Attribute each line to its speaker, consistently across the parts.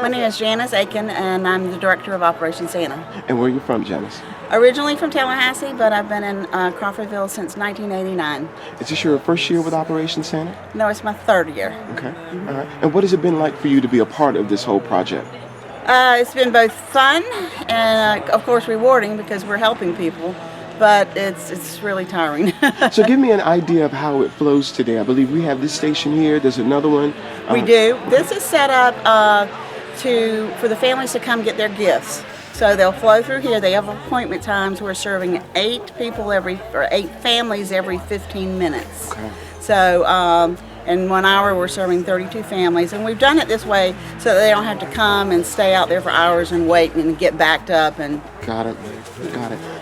Speaker 1: My name is Janice Aiken, and I'm the Director of Operation Santa.
Speaker 2: And where are you from, Janice?
Speaker 1: Originally from Tallahassee, but I've been in Crawfordville since 1989.
Speaker 2: Is this your first year with Operation Santa?
Speaker 1: No, it's my third year.
Speaker 2: Okay. All right. And what has it been like for you to be a part of this whole project?
Speaker 1: It's been both fun and, of course, rewarding because we're helping people, but it's really tiring.
Speaker 2: So give me an idea of how it flows today. I believe we have this station here. There's another one.
Speaker 1: We do. This is set up for the families to come get their gifts. So they'll flow through here. They have appointment times. We're serving 8 families every 15 minutes.
Speaker 2: Okay.
Speaker 1: So in 1 hour we're serving 32 families, and we've done it this way so that they don't have to come and stay out there for hours and wait and get backed up. And
Speaker 2: Got it.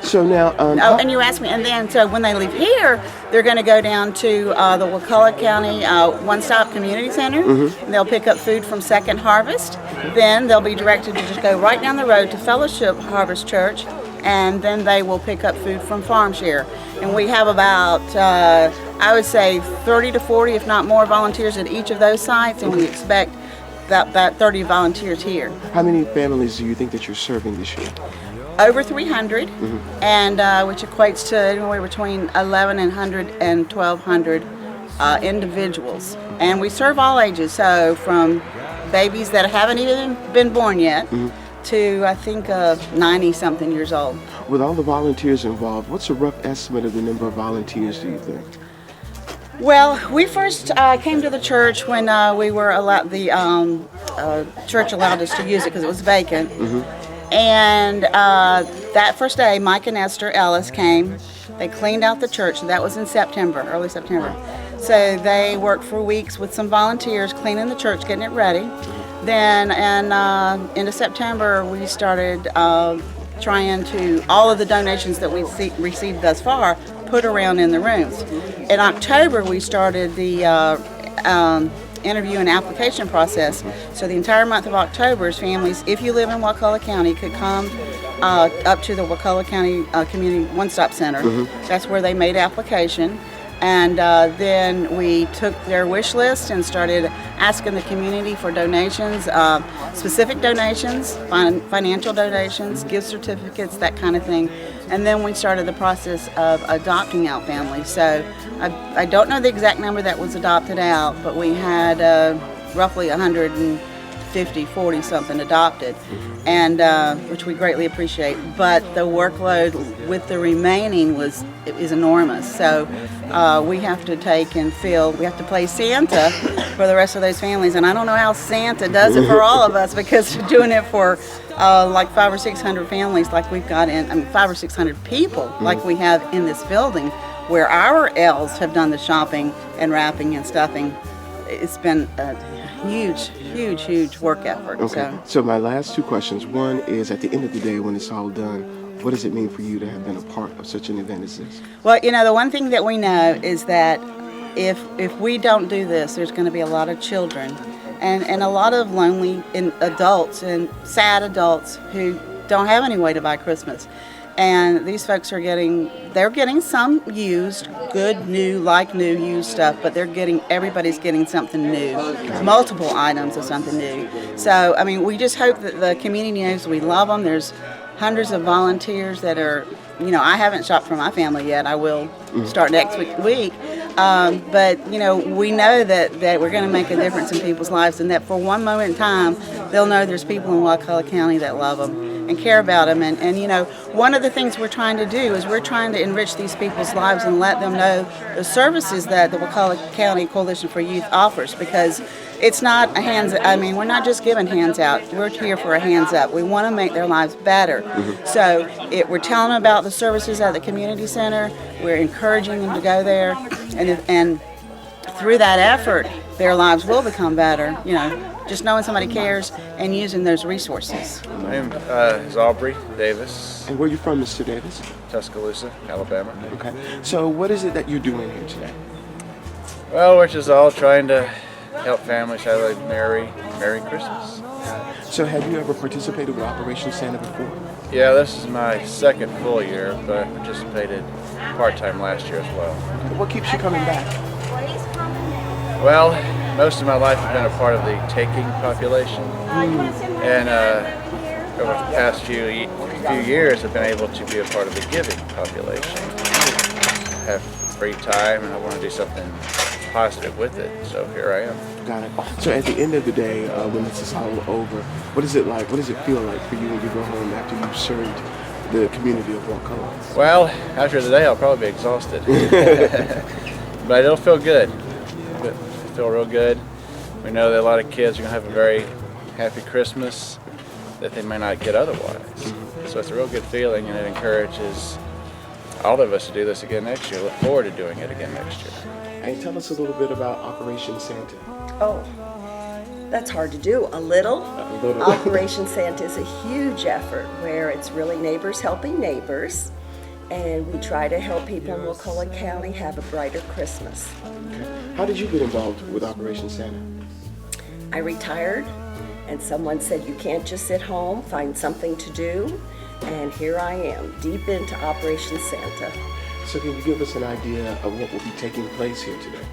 Speaker 2: So now,
Speaker 1: and you asked me, and then so when they leave here, they're going to go down to the Wakulla County One-Stop Community Center. And they'll pick up food from Second Harvest. Then they'll be directed to just go right down the road to Fellowship Harvest Church, and then they will pick up food from Farm Share. And we have about, I would say, 30 to 40, if not more, volunteers at each of those sites, and we expect about 30 volunteers here.
Speaker 2: how many families do you think that you're serving this year?
Speaker 1: Over 300, and which equates to anywhere between 1,100 and 1,200 individuals. And we serve all ages, so from babies that haven't even been born yet to, I think, 90-something years old.
Speaker 2: With all the volunteers involved, what's a rough estimate of the number of volunteers, do you think?
Speaker 1: Well, we first came to the church when we were allowed, the church allowed us to use it because it was vacant. And that first day, Mike and Esther Ellis came. They cleaned out the church. That was in September, early September. So they worked for weeks with some volunteers cleaning the church, getting it ready. Then into September, we started trying to, all of the donations that we've received thus far, put around in the rooms. In October, we started the interview and application process. So the entire month of October, families, if you live in Wakulla County, could come up to the Wakulla County Community One-Stop Center. That's where they made application. And then we took their wish list and started asking the community for donations, specific donations, financial donations, gift certificates, that kind of thing. And then we started the process of adopting out families. So I don't know the exact number that was adopted out, but we had roughly 40 something adopted, and which we greatly appreciate. But the workload with the remaining is enormous. So we have to we have to play Santa for the rest of those families. And I don't know how Santa does it for all of us, because we're doing it for like 500 or 600 families, like we've got 500 or 600 people, like we have in this building, where our elves have done the shopping and wrapping and stuffing. It's been a huge work effort.
Speaker 2: Okay. So my last 2 questions. One is, at the end of the day, when it's all done, what does it mean for you to have been a part of such an event as this?
Speaker 1: Well, the one thing that we know is that if we don't do this, there's going to be a lot of children and a lot of lonely adults and sad adults who don't have any way to buy Christmas. And these folks are getting some used, good, new used stuff, but everybody's getting something new, multiple items of something new. So, we just hope that the community knows we love them. There's hundreds of volunteers that are, I haven't shopped for my family yet. I will start next week. But, we know that we're going to make a difference in people's lives, and that for one moment in time, they'll know there's people in Wakulla County that love them and care about them. And one of the things we're trying to do is we're trying to enrich these people's lives and let them know the services that the Wakulla County Coalition for Youth offers, because it's not a we're not just giving hands out. We're here for a hands up. We want to make their lives better. So we're telling them about the services at the community center. We're encouraging them to go there, and through that effort, their lives will become better. Just knowing somebody cares and using those resources.
Speaker 3: My name is Aubrey Davis.
Speaker 2: And where are you from, Mr. Davis?
Speaker 3: Tuscaloosa, Alabama.
Speaker 2: Okay. So what is it that you're doing here today?
Speaker 3: Well, we're just all trying to help families have a Merry Christmas.
Speaker 2: So have you ever participated with Operation Santa before?
Speaker 3: Yeah, this is my second full year, but I participated part-time last year as well.
Speaker 2: What keeps you coming back?
Speaker 3: Well, most of my life I've been a part of the taking population. And over the past few years, I've been able to be a part of the giving population. I have free time, and I want to do something positive with it. So here I am.
Speaker 2: Got it. So at the end of the day, when this is all over, what is it like? What does it feel like for you when you go home after you've served the community of Wakulla?
Speaker 3: Well, after the day, I'll probably be exhausted, but it'll feel good. It'll feel real good. We know that a lot of kids are gonna have a very happy Christmas that they may not get otherwise. So it's a real good feeling, and it encourages all of us to do this again next year. Look forward to doing it again next year.
Speaker 2: And tell us a little bit about Operation Santa.
Speaker 4: Oh, that's hard to do. A little.
Speaker 2: A little.
Speaker 4: Operation Santa is a huge effort where it's really neighbors helping neighbors. And we try to help people in Wakulla County have a brighter Christmas.
Speaker 2: Okay. How did you get involved with Operation Santa?
Speaker 4: I retired, and someone said, you can't just sit home, find something to do. And here I am, deep into Operation Santa.
Speaker 2: So can you give us an idea of what will be taking place here today?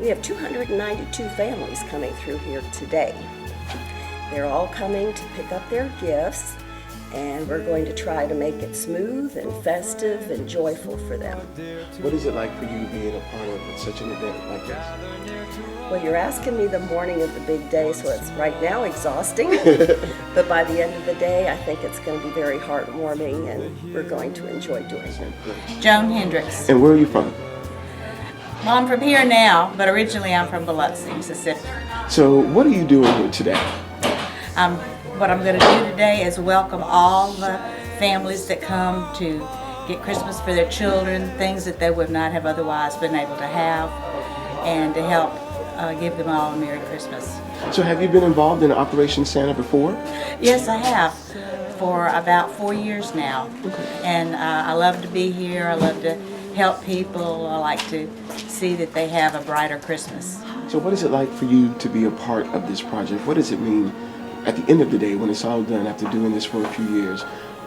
Speaker 4: We have 292 families coming through here today. They're all coming to pick up their gifts, and we're going to try to make it smooth and festive and joyful for them.
Speaker 2: What is it like for you being a part of such an event like this?
Speaker 4: Well, you're asking me the morning of the big day, so it's right now exhausting. But by the end of the day, I think it's going to be very heartwarming, and we're going to enjoy doing it.
Speaker 1: Joan Hendricks.
Speaker 2: And where are you from?
Speaker 1: Well, I'm from here now, but originally I'm from Biloxi, Mississippi.
Speaker 2: So what are you doing here today?
Speaker 1: What I'm going to do today is welcome all the families that come to get Christmas for their children, things that they would not have otherwise been able to have, and to help give them all a Merry Christmas.
Speaker 2: So have you been involved in Operation Santa before?
Speaker 1: Yes, I have, for about 4 years now. And I love to be here. I love to help people. I like to see that they have a brighter Christmas.
Speaker 2: So what is it like for you to be a part of this project? What does it mean at the end of the day when it's all done after doing this for a few years?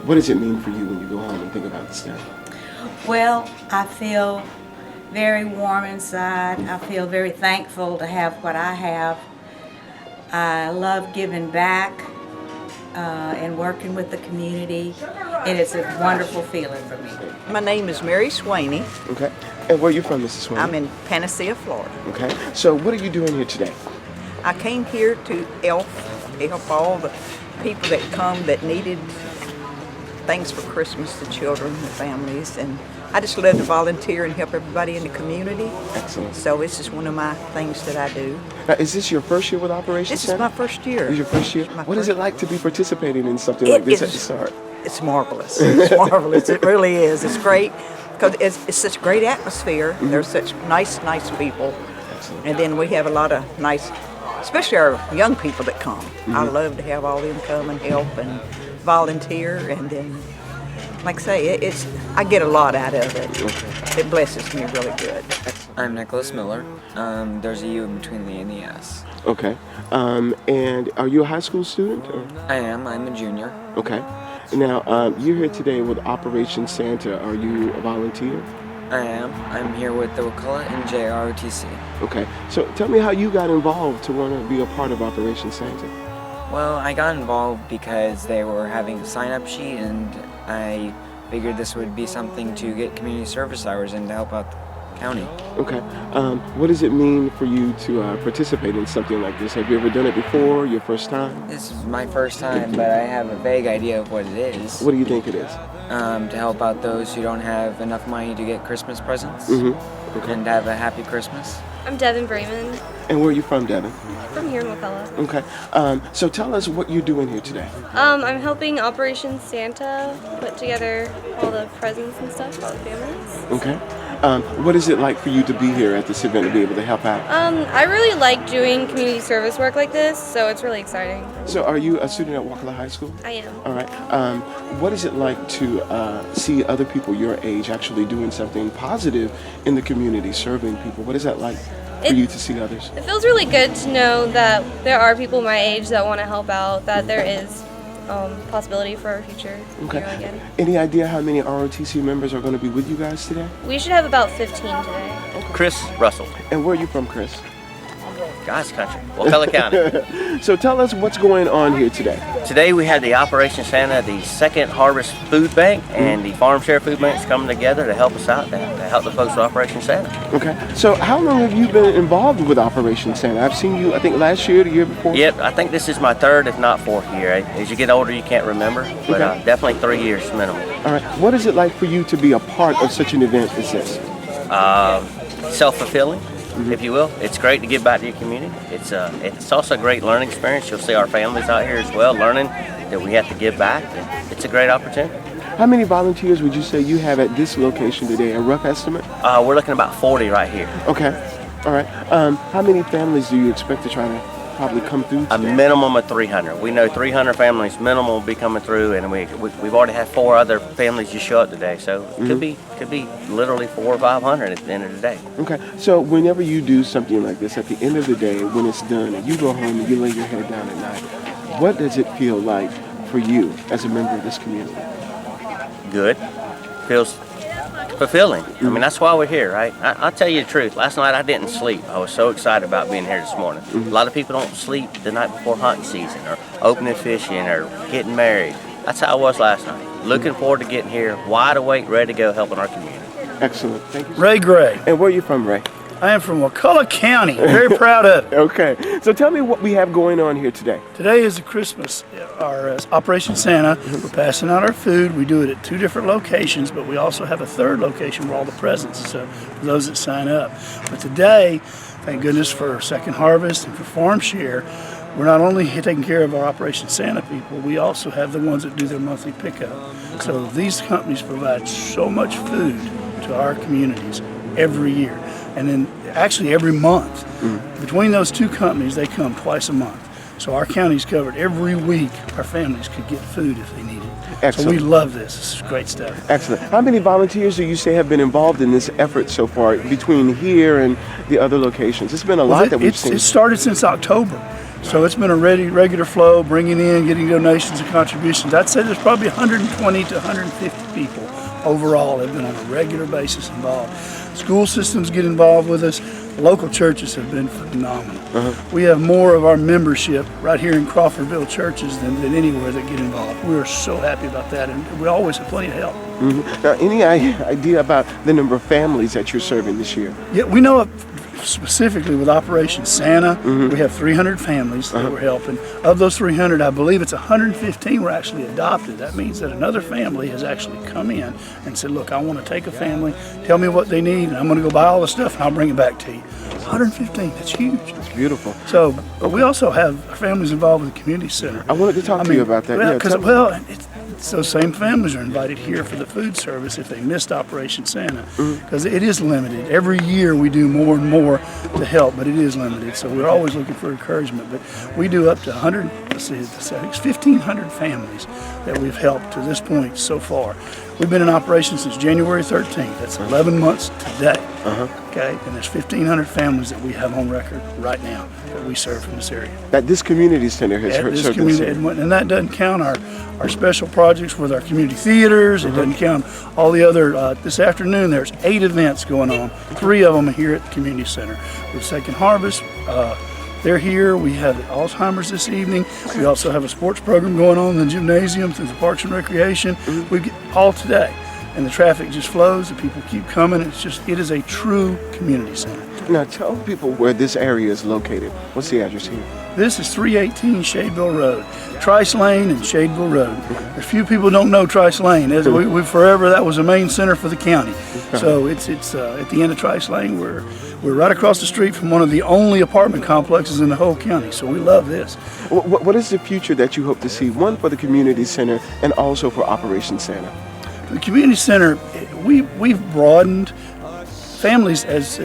Speaker 2: What does it mean for you when you go home and think about this stuff?
Speaker 1: Well, I feel very warm inside. I feel very thankful to have what I have. I love giving back and working with the community, and it's a wonderful feeling for me.
Speaker 5: My name is Mary Swaney.
Speaker 2: Okay. And where are you from, Mrs. Swain?
Speaker 5: I'm in Panacea, Florida.
Speaker 2: Okay. So what are you doing here today?
Speaker 5: I came here to help all the people that come that needed things for Christmas, the children, the families, and I just love to volunteer and help everybody in the community.
Speaker 2: Excellent.
Speaker 5: So this is one of my things that I do.
Speaker 2: Now, is this your first year with Operation
Speaker 5: This
Speaker 2: Santa?
Speaker 5: is my first year.
Speaker 2: This is your first year?
Speaker 5: My
Speaker 2: What is
Speaker 5: first-
Speaker 2: it like to be participating in something like this at the
Speaker 5: is-
Speaker 2: start?
Speaker 5: It's marvelous. It's marvelous. It really is. It's great because it's such a great atmosphere. There's such nice people.
Speaker 2: Excellent.
Speaker 5: And then we have a lot of nice, especially our young people that come. I love to have all them come and help and volunteer, and then, like I say, I get a lot out of it. It blesses me really good.
Speaker 6: I'm Nicholas Miller. There's a U in between the E and the S.
Speaker 2: Okay. And are you a high school student? Or?
Speaker 6: I am. I'm a junior.
Speaker 2: Okay. Now, you're here today with Operation Santa. Are you a volunteer?
Speaker 6: I am. I'm here with the Wakulla and JROTC.
Speaker 2: Okay. So tell me how you got involved to want to be a part of Operation Santa.
Speaker 6: Well, I got involved because they were having a sign-up sheet, and I figured this would be something to get community service hours and to help out the county.
Speaker 2: Okay. What does it mean for you to participate in something like this? Have you ever done it before? Your first time?
Speaker 6: This is my first time, but I have a vague idea of what it is.
Speaker 2: What do you think it is?
Speaker 6: To help out those who don't have enough money to get Christmas presents
Speaker 2: Okay.
Speaker 6: and to have a happy Christmas.
Speaker 7: I'm Devin Bremen
Speaker 2: And where are you from, Devin?
Speaker 7: from here in Wakulla.
Speaker 2: Okay. So tell us what you're doing here today.
Speaker 7: I'm helping Operation Santa put together all the presents and stuff for all the families.
Speaker 2: Okay. What is it like for you to be here at this event to be able to help out?
Speaker 7: I really like doing community service work like this, so it's really exciting.
Speaker 2: So are you a student at Wakulla High School?
Speaker 7: I am.
Speaker 2: All right. What is it like to see other people your age actually doing something positive in the community, serving people? What is that like for you to see others?
Speaker 7: It feels really good to know that there are people my age that want to help out, that there is possibility for our future
Speaker 2: Okay.
Speaker 7: here again.
Speaker 2: Any idea how many ROTC members are going to be with you guys today?
Speaker 7: We should have about 15 today.
Speaker 8: Chris Russell.
Speaker 2: And where are you from, Chris?
Speaker 8: God's country, Wakulla County.
Speaker 2: So tell us what's going on here today.
Speaker 8: Today we had the Operation Santa, the Second Harvest Food Bank, and the Farm Share Food Banks coming together to help us out, to help the folks with Operation Santa.
Speaker 2: Okay. So how long have you been involved with Operation Santa? I've seen you, I think, last year, the year before?
Speaker 8: Yep, I think this is my third, if not fourth year. As you get older, you can't remember, but definitely 3 years minimum.
Speaker 2: All right. What is it like for you to be a part of such an event as this?
Speaker 8: Self-fulfilling, if you will. It's great to give back to your community. It's also a great learning experience. You'll see our families out here as well, learning that we have to give back. It's a great opportunity.
Speaker 2: How many volunteers would you say you have at this location today? A rough estimate?
Speaker 8: We're looking at about 40 right here.
Speaker 2: Okay. All right. How many families do you expect to try to probably come through today?
Speaker 8: A minimum of 300. We know 300 families minimum will be coming through, and we've already had 4 other families just show up today. So it could be literally 400 or 500 at the end of the day.
Speaker 2: Okay. So whenever you do something like this, at the end of the day, when it's done, and you go home and you lay your head down at night, what does it feel like for you as a member of this community?
Speaker 8: Good. Feels fulfilling. I mean, that's why we're here, right? I'll tell you the truth. Last night I didn't sleep. I was so excited about being here this morning. A lot of people don't sleep the night before hunting season or opening fishing or getting married. That's how I was last night. Looking forward to getting here, wide awake, ready to go, helping our community.
Speaker 2: Excellent. Thank you.
Speaker 9: Ray Gray.
Speaker 2: And where are you from, Ray?
Speaker 9: I am from Wakulla County. Very proud of it.
Speaker 2: Okay. So tell me what we have going on here today.
Speaker 9: Today is the Christmas, our Operation Santa. We're passing out our food. We do it at 2 different locations, but we also have a 3rd location where all the presents, so for those that sign up. But today, thank goodness for Second Harvest and for Farm Share, we're not only taking care of our Operation Santa people, we also have the ones that do their monthly pickup. So these companies provide so much food to our communities every year. And then actually every month. Between those 2 companies, they come twice a month. So our county's covered every week. Our families could get food if they need it.
Speaker 2: Excellent.
Speaker 9: So we love this. This is great stuff.
Speaker 2: Excellent. How many volunteers do you say have been involved in this effort so far between here and the other locations? It's been a lot that we've seen.
Speaker 9: It started since October. So it's been a regular flow, bringing in, getting donations and contributions. I'd say there's probably 120 to 150 people overall have been on a regular basis involved. School systems get involved with us. Local churches have been phenomenal. We have more of our membership right here in Crawfordville churches than anywhere that get involved. We are so happy about that, and we always have plenty of help.
Speaker 2: Now, any idea about the number of families that you're serving this year?
Speaker 9: Yeah, we know specifically with Operation Santa, we have 300 families that we're helping. Of those 300, I believe it's 115 were actually adopted. That means that another family has actually come in and said, look, I want to take a family, tell me what they need, and I'm going to go buy all the stuff and I'll bring it back to you. 115, that's huge.
Speaker 2: It's beautiful.
Speaker 9: So, but we also have families involved with the community center.
Speaker 2: I wanted to talk to you about that.
Speaker 9: Well, it's those same families are invited here for the food service if they missed Operation Santa, because it is limited. Every year we do more and more to help, but it is limited. So we're always looking for encouragement. But we do up to 1,500 families that we've helped to this point so far. We've been in operation since January 13th. That's 11 months today. Okay, and there's 1,500 families that we have on record right now that we serve from this area.
Speaker 2: That this community center has served this area.
Speaker 9: And that doesn't count our special projects with our community theaters. It doesn't count all the other. This afternoon there's 8 events going on. 3 of them are here at the community center. With Second Harvest, they're here. We have Alzheimer's this evening. We also have a sports program going on in the gymnasium through the Parks and Recreation. We get all today. And the traffic just flows, the people keep coming. It is a true community center.
Speaker 2: Now tell people where this area is located. What's the address here?
Speaker 9: This is 318 Shadeville Road, Trice Lane and Shadeville Road. A few people don't know Trice Lane. We forever, that was the main center for the county. So it's at the end of Trice Lane. We're right across the street from one of the only apartment complexes in the whole county. So we love this.
Speaker 2: What is the future that you hope to see? One for the community center and also for Operation Santa.
Speaker 9: The community center, we've broadened families, as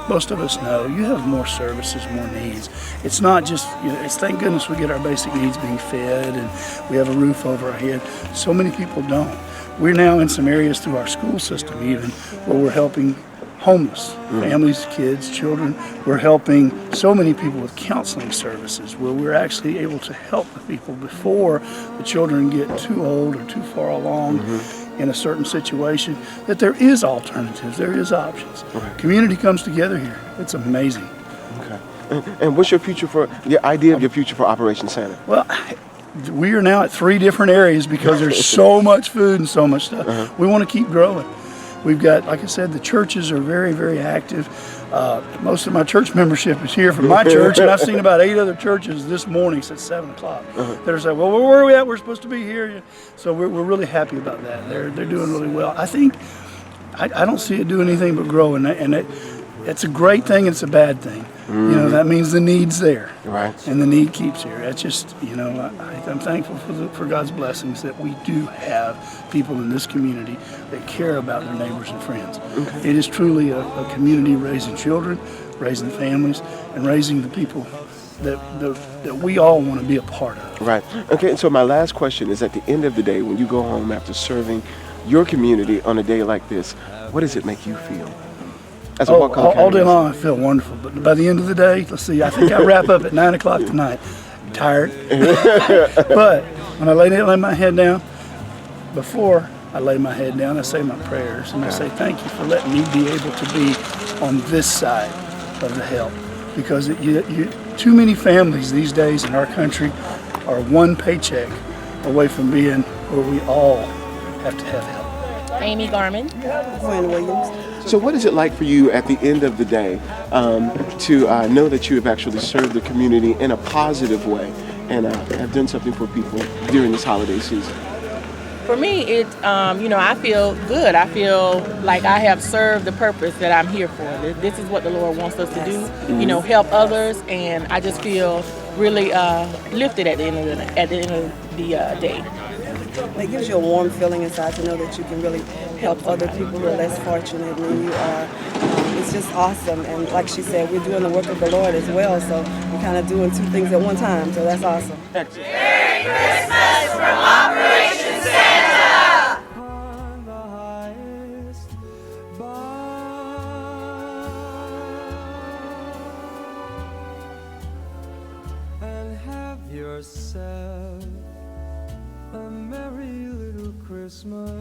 Speaker 9: most of us know. You have more services, more needs. It's not just, it's thank goodness we get our basic needs being fed and we have a roof over our head. So many people don't. We're now in some areas through our school system even where we're helping homeless families, kids, children. We're helping so many people with counseling services where we're actually able to help the people before the children get too old or too far along in a certain situation, that there is alternatives, there is options. Community comes together here. It's amazing.
Speaker 2: Okay. And what's your future for the idea of your future for Operation Santa?
Speaker 9: Well, we are now at 3 different areas because there's so much food and so much stuff. We want to keep growing. We've got, like I said, the churches are very, very active. Most of my church membership is here from my church, and I've seen about 8 other churches this morning since 7 o'clock. They're saying, well, where are we at? We're supposed to be here. So we're really happy about that. They're doing really well. I think, I don't see it doing anything but growing, and it's a great thing and it's a bad thing. You know, that means the need's there.
Speaker 2: Right.
Speaker 9: And the need keeps here. That's just, you know, I'm thankful for God's blessings that we do have people in this community that care about their neighbors and friends. It is truly a community raising children, raising families, and raising the people that we all want to be a part of.
Speaker 2: Right. Okay, and so my last question is, at the end of the day, when you go home after serving your community on a day like this, what does it make you feel? As a Wakulla
Speaker 9: all day
Speaker 2: County
Speaker 9: long I feel wonderful, but by the end of the day, let's see, I think I wrap up at 9 o'clock tonight. I'm tired. But when I lay my head down, before I lay my head down, I say my prayers, and I say thank you for letting me be able to be on this side of the help. Because too many families these days in our country are one paycheck away from being where we all have to have help.
Speaker 10: Amy Garman.
Speaker 1: Gwen Williams.
Speaker 2: So what is it like for you at the end of the day to know that you have actually served the community in a positive way and have done something for people during this holiday season?
Speaker 10: For me, I feel good. I feel like I have served the purpose that I'm here for. This is what the Lord wants us to do, help others, and I just feel really lifted at the end of the day.
Speaker 11: It gives you a warm feeling inside to know that you can really help other people who are less fortunate than you are. It's just awesome, and like she said, we're doing the work of the Lord as well, so we're kind of doing 2 things at one time, so that's awesome.
Speaker 12: Merry Christmas from Operation Santa! On the highest bar, and have yourself a merry little Christmas.